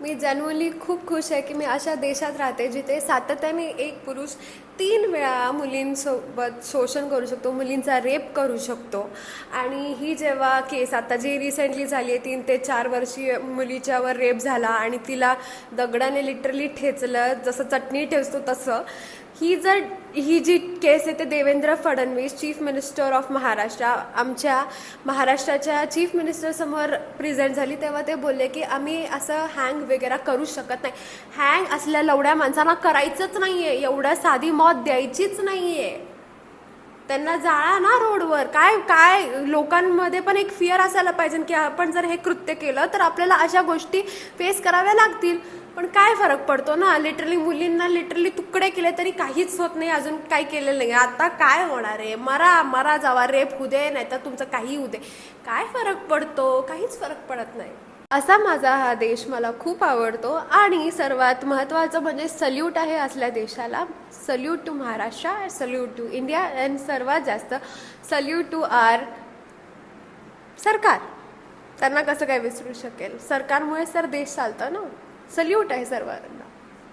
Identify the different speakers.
Speaker 1: मी generally खूप खुश आहे की मी अशा देशात राहते जिथे सातत्याने एक पुरुष 3 वेळा मुलींसोबत शोषण करू शकतो, मुलींचा रेप करू शकतो. आणि ही जेव्हा केस आता जी रिसेंटली झाली आहे, 3 ते 4 वर्षीय मुलीच्यावर रेप झाला आणि तिला दगडाने लिटरली ठेचलं, जसं चटणी ठेचतो तसं. ही जी केस आहे ते Devendra Fadnavis, chief minister of Maharashtra, आमच्या महाराष्ट्राच्या चीफ मिनिस्टरसमोर प्रेझेंट झाली, तेव्हा ते बोलले की आम्ही असं हँग वगैरे करू शकत नाही. हँग असल्या लवड्या माणसांना करायचंच नाही आहे, एवढ्या साधी मौत द्यायचीच नाही आहे. त्यांना जाळा ना रोडवर. काय काय लोकांमध्ये पण एक फिअर असायला पाहिजे की आपण जर हे कृत्य केलं तर आपल्याला अशा गोष्टी फेस कराव्या लागतील. पण काय फरक पडतो ना, लिटरली मुलींना लिटरली तुकडे केले तरी काहीच होत नाही, अजून काही केलेलं नाही. आता काय होणार आहे, मरा मरा जावा, रेप होऊ दे नाही तर तुमचं काही होऊ दे, काय फरक पडतो, काहीच फरक पडत नाही. असा माझा हा देश मला खूप आवडतो. आणि सर्वात महत्त्वाचं म्हणजे सल्यूट आहे असल्या देशाला. Salute to Maharashtra, salute to India, and सर्वात जास्त सल्यूट टू आर सरकार. त्यांना कसं काय विसरू शकेल, सरकारमुळे तर देश चालतं ना. सल्यूट आहे सर्वात.